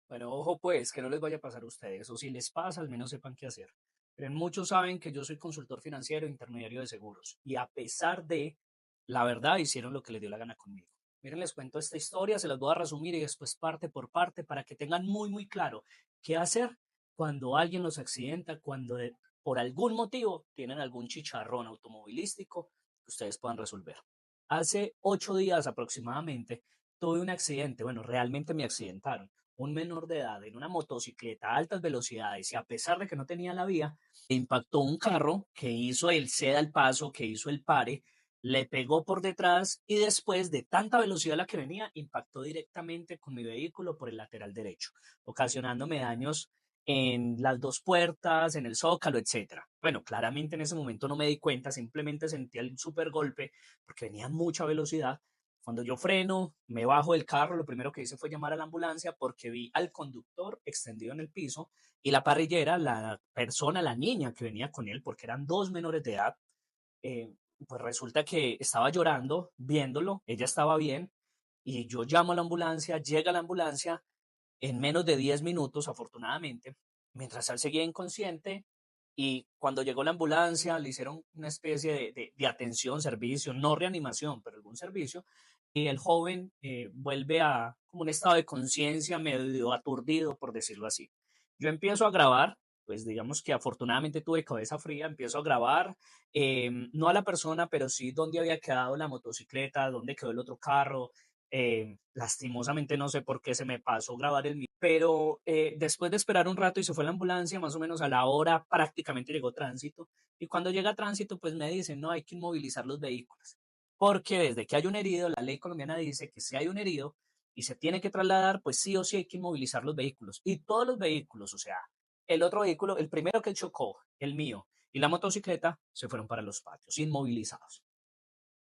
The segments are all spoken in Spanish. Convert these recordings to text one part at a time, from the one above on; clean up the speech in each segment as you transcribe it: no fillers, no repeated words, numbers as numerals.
Bueno, ojo pues, que no les vaya a pasar a ustedes, o si les pasa, al menos sepan qué hacer. Miren, muchos saben que yo soy consultor financiero e intermediario de seguros, y a pesar de, la verdad, hicieron lo que les dio la gana conmigo. Miren, les cuento esta historia, se las voy a resumir y después parte por parte para que tengan muy claro qué hacer cuando alguien los accidenta, cuando por algún motivo tienen algún chicharrón automovilístico que ustedes puedan resolver. Hace 8 días aproximadamente tuve un accidente, bueno, realmente me accidentaron un menor de edad en una motocicleta a altas velocidades y a pesar de que no tenía la vía, impactó un carro que hizo el ceda al paso, que hizo el pare, le pegó por detrás y después de tanta velocidad a la que venía, impactó directamente con mi vehículo por el lateral derecho, ocasionándome daños en las dos puertas, en el zócalo, etcétera. Bueno, claramente en ese momento no me di cuenta, simplemente sentí el super golpe porque venía a mucha velocidad. Cuando yo freno, me bajo del carro, lo primero que hice fue llamar a la ambulancia porque vi al conductor extendido en el piso y la parrillera, la persona, la niña que venía con él, porque eran dos menores de edad, eh, pues resulta que estaba llorando viéndolo, ella estaba bien y yo llamo a la ambulancia, llega la ambulancia en menos de 10 minutos, afortunadamente, mientras él seguía inconsciente. Y cuando llegó la ambulancia, le hicieron una especie de atención, servicio, no reanimación, pero algún servicio. Y el joven vuelve a como un estado de conciencia medio aturdido, por decirlo así. Yo empiezo a grabar, pues digamos que afortunadamente tuve cabeza fría, empiezo a grabar, no a la persona, pero sí dónde había quedado la motocicleta, dónde quedó el otro carro, lastimosamente no sé por qué se me pasó grabar el mío, pero después de esperar un rato y se fue la ambulancia, más o menos a la hora prácticamente llegó tránsito. Y cuando llega tránsito, pues me dicen, no, hay que inmovilizar los vehículos. Porque desde que hay un herido, la ley colombiana dice que si hay un herido y se tiene que trasladar, pues sí o sí hay que inmovilizar los vehículos. Y todos los vehículos, o sea, el otro vehículo, el primero que chocó, el mío, y la motocicleta, se fueron para los patios, inmovilizados.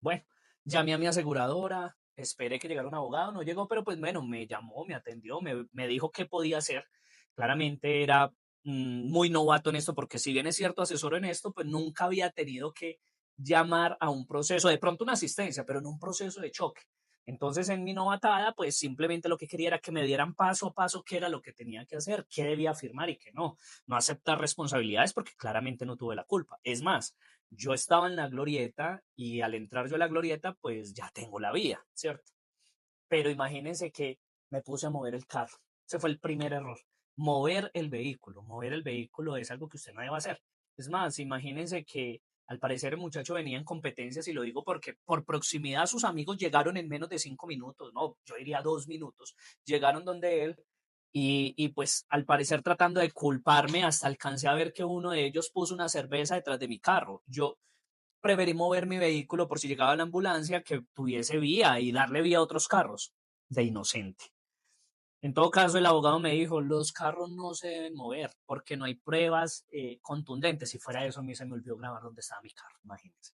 Bueno, llamé a mi aseguradora, esperé que llegara un abogado, no llegó, pero pues bueno, me llamó, me atendió, me dijo qué podía hacer. Claramente era muy novato en esto, porque si bien es cierto, asesor en esto, pues nunca había tenido que llamar a un proceso, de pronto una asistencia, pero en un proceso de choque. Entonces, en mi novatada, pues simplemente lo que quería era que me dieran paso a paso qué era lo que tenía que hacer, qué debía firmar y qué no. No aceptar responsabilidades porque claramente no tuve la culpa. Es más, yo estaba en la glorieta y al entrar yo a la glorieta, pues ya tengo la vía, ¿cierto? Pero imagínense que me puse a mover el carro. Ese fue el primer error. Mover el vehículo. Mover el vehículo es algo que usted no debe hacer. Es más, imagínense que al parecer el muchacho venía en competencias y lo digo porque por proximidad sus amigos llegaron en menos de 5 minutos, no, yo diría 2 minutos. Llegaron donde él y pues al parecer tratando de culparme hasta alcancé a ver que uno de ellos puso una cerveza detrás de mi carro. Yo preferí mover mi vehículo por si llegaba la ambulancia que tuviese vía y darle vía a otros carros. De inocente. En todo caso, el abogado me dijo, los carros no se deben mover porque no hay pruebas contundentes. Si fuera eso, a mí se me olvidó grabar dónde estaba mi carro, imagínense.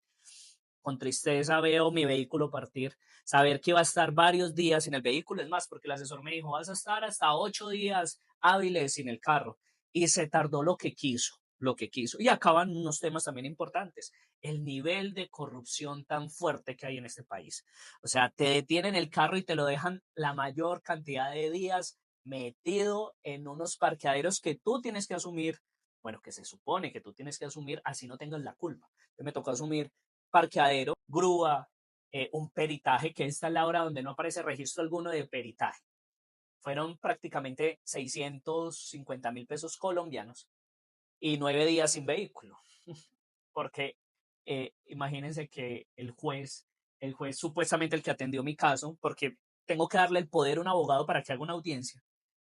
Con tristeza veo mi vehículo partir, saber que iba a estar varios días sin el vehículo, es más, porque el asesor me dijo, vas a estar hasta 8 días hábiles sin el carro. Y se tardó lo que quiso, lo que quiso. Y acaban unos temas también importantes, el nivel de corrupción tan fuerte que hay en este país. O sea, te detienen el carro y te lo dejan la mayor cantidad de días metido en unos parqueaderos que tú tienes que asumir, bueno, que se supone que tú tienes que asumir así no tengas la culpa. Me tocó asumir parqueadero, grúa, un peritaje, que esta es la hora donde no aparece registro alguno de peritaje. Fueron prácticamente 650.000 pesos colombianos y 9 días sin vehículo, porque imagínense que el juez supuestamente el que atendió mi caso, porque tengo que darle el poder a un abogado para que haga una audiencia,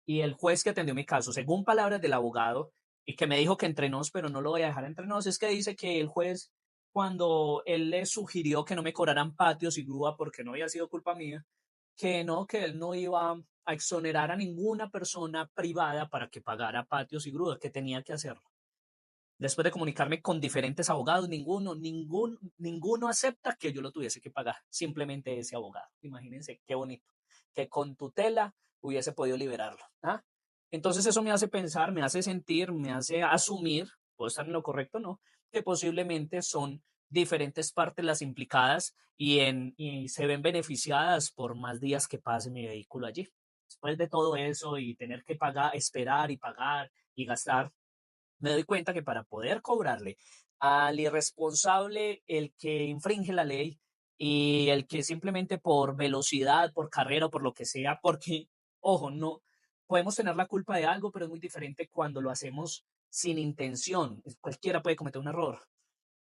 y el juez que atendió mi caso, según palabras del abogado, y que me dijo que entre nos, pero no lo voy a dejar entre nos, es que dice que el juez, cuando él le sugirió que no me cobraran patios y grúa porque no había sido culpa mía, que no, que él no iba a exonerar a ninguna persona privada para que pagara patios y grúas, que tenía que hacerlo. Después de comunicarme con diferentes abogados, ninguno acepta que yo lo tuviese que pagar, simplemente ese abogado. Imagínense qué bonito, que con tutela hubiese podido liberarlo. ¿Ah? Entonces eso me hace pensar, me hace sentir, me hace asumir, puedo estar en lo correcto o no, que posiblemente son diferentes partes las implicadas y se ven beneficiadas por más días que pase mi vehículo allí. después de todo eso y tener que pagar, esperar y pagar y gastar, me doy cuenta que para poder cobrarle al irresponsable, el que infringe la ley y el que simplemente por velocidad, por carrera o por lo que sea, porque, ojo, no podemos tener la culpa de algo, pero es muy diferente cuando lo hacemos sin intención. Cualquiera puede cometer un error,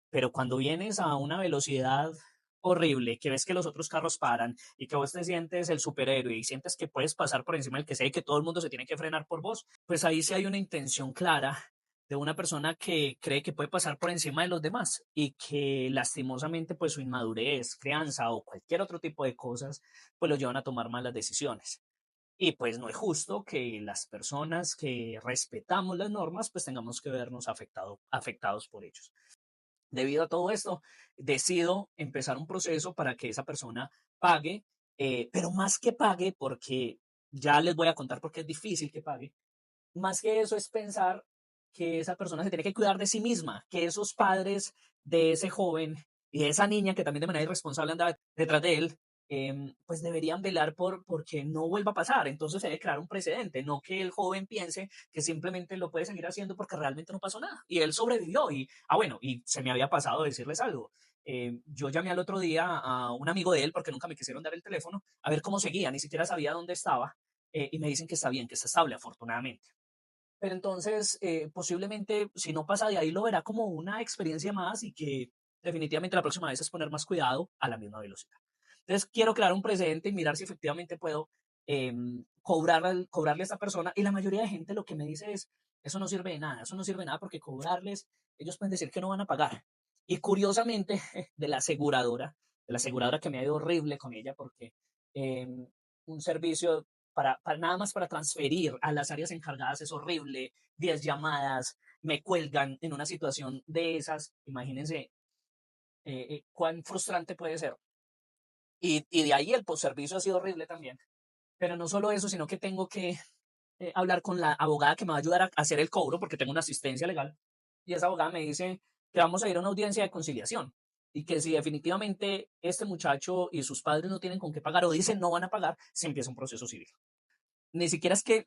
pero cuando vienes a una velocidad horrible, que ves que los otros carros paran y que vos te sientes el superhéroe y sientes que puedes pasar por encima del que sea y que todo el mundo se tiene que frenar por vos, pues ahí sí hay una intención clara de una persona que cree que puede pasar por encima de los demás y que lastimosamente pues su inmadurez, crianza o cualquier otro tipo de cosas pues lo llevan a tomar malas decisiones. Y pues no es justo que las personas que respetamos las normas pues tengamos que vernos afectados por ellos. Debido a todo esto, decido empezar un proceso para que esa persona pague, pero más que pague, porque ya les voy a contar por qué es difícil que pague, más que eso es pensar que esa persona se tiene que cuidar de sí misma, que esos padres de ese joven y de esa niña que también de manera irresponsable anda detrás de él, pues deberían velar por que no vuelva a pasar. Entonces se debe crear un precedente, no que el joven piense que simplemente lo puede seguir haciendo porque realmente no pasó nada. Y él sobrevivió y, bueno, y se me había pasado decirles algo. Yo llamé al otro día a un amigo de él porque nunca me quisieron dar el teléfono a ver cómo seguía, ni siquiera sabía dónde estaba. Y me dicen que está bien, que está estable, afortunadamente. Pero entonces, posiblemente, si no pasa de ahí, lo verá como una experiencia más y que definitivamente la próxima vez es poner más cuidado a la misma velocidad. Entonces, quiero crear un precedente y mirar si efectivamente puedo cobrarle a esta persona. Y la mayoría de gente lo que me dice es, eso no sirve de nada, eso no sirve de nada porque cobrarles, ellos pueden decir que no van a pagar. Y curiosamente, de la aseguradora que me ha ido horrible con ella porque un servicio nada más para transferir a las áreas encargadas es horrible, 10 llamadas, me cuelgan en una situación de esas, imagínense cuán frustrante puede ser. Y de ahí el postservicio ha sido horrible también. Pero no solo eso, sino que tengo que hablar con la abogada que me va a ayudar a hacer el cobro, porque tengo una asistencia legal, y esa abogada me dice que vamos a ir a una audiencia de conciliación y que si definitivamente este muchacho y sus padres no tienen con qué pagar o dicen no van a pagar, se empieza un proceso civil. Ni siquiera es que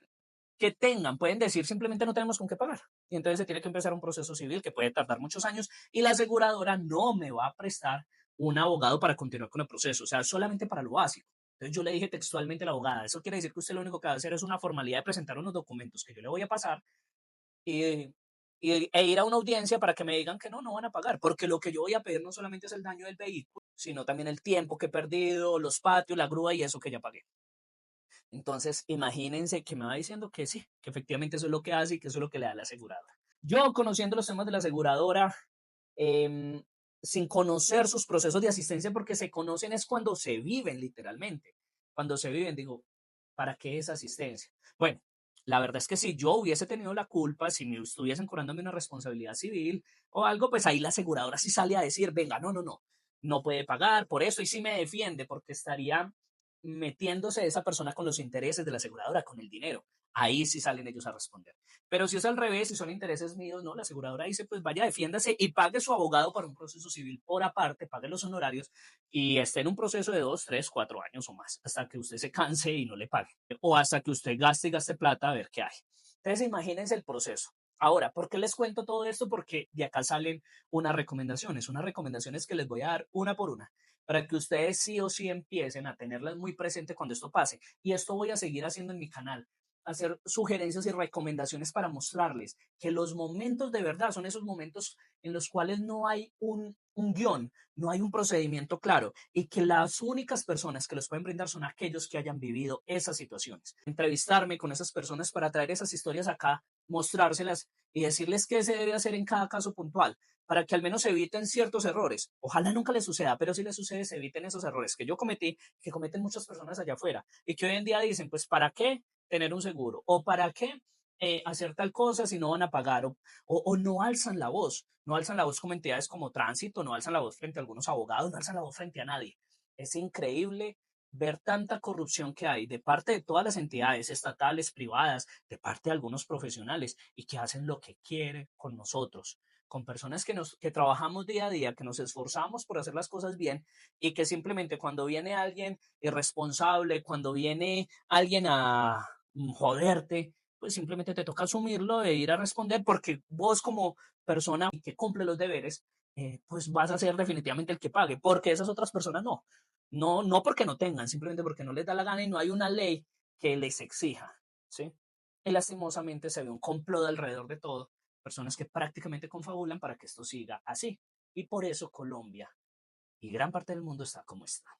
tengan, pueden decir simplemente no tenemos con qué pagar. Y entonces se tiene que empezar un proceso civil que puede tardar muchos años y la aseguradora no me va a prestar un abogado para continuar con el proceso, o sea, solamente para lo básico. Entonces yo le dije textualmente a la abogada, eso quiere decir que usted lo único que va a hacer es una formalidad de presentar unos documentos que yo le voy a pasar y, e ir a una audiencia para que me digan que no van a pagar, porque lo que yo voy a pedir no solamente es el daño del vehículo, sino también el tiempo que he perdido, los patios, la grúa y eso que ya pagué. Entonces, imagínense que me va diciendo que sí, que efectivamente eso es lo que hace y que eso es lo que le da la aseguradora. Yo, conociendo los temas de la aseguradora, em, sin conocer sus procesos de asistencia, porque se conocen es cuando se viven literalmente. Cuando se viven, digo, ¿para qué es asistencia? Bueno, la verdad es que si yo hubiese tenido la culpa, si me estuviesen cobrándome una responsabilidad civil o algo, pues ahí la aseguradora sí sale a decir, venga, no puede pagar por eso y sí me defiende porque estaría metiéndose esa persona con los intereses de la aseguradora, con el dinero. Ahí sí salen ellos a responder. Pero si es al revés, si son intereses míos, no, la aseguradora dice, pues vaya, defiéndase y pague su abogado para un proceso civil por aparte, pague los honorarios y esté en un proceso de 2, 3, 4 años o más, hasta que usted se canse y no le pague, o hasta que usted gaste y gaste plata a ver qué hay. Entonces, imagínense el proceso. Ahora, ¿por qué les cuento todo esto? Porque de acá salen unas recomendaciones que les voy a dar una por una para que ustedes sí o sí empiecen a tenerlas muy presente cuando esto pase. Y esto voy a seguir haciendo en mi canal, hacer sugerencias y recomendaciones para mostrarles que los momentos de verdad son esos momentos en los cuales no hay un guión, no hay un procedimiento claro y que las únicas personas que los pueden brindar son aquellos que hayan vivido esas situaciones. Entrevistarme con esas personas para traer esas historias acá, mostrárselas y decirles qué se debe hacer en cada caso puntual para que al menos se eviten ciertos errores. Ojalá nunca les suceda, pero si les sucede, se eviten esos errores que yo cometí, que cometen muchas personas allá afuera y que hoy en día dicen, pues, ¿para qué tener un seguro? ¿O para qué hacer tal cosa si no van a pagar? O no alzan la voz, no alzan la voz como entidades como tránsito, no alzan la voz frente a algunos abogados, no alzan la voz frente a nadie. Es increíble ver tanta corrupción que hay de parte de todas las entidades estatales, privadas, de parte de algunos profesionales y que hacen lo que quieren con nosotros, con personas que trabajamos día a día, que nos esforzamos por hacer las cosas bien y que simplemente cuando viene alguien irresponsable, cuando viene alguien a joderte, pues simplemente te toca asumirlo e ir a responder porque vos como persona que cumple los deberes, pues vas a ser definitivamente el que pague, porque esas otras personas no. No, no porque no tengan, simplemente porque no les da la gana y no hay una ley que les exija, ¿sí? Y lastimosamente se ve un complot alrededor de todo, personas que prácticamente confabulan para que esto siga así. Y por eso Colombia y gran parte del mundo está como está.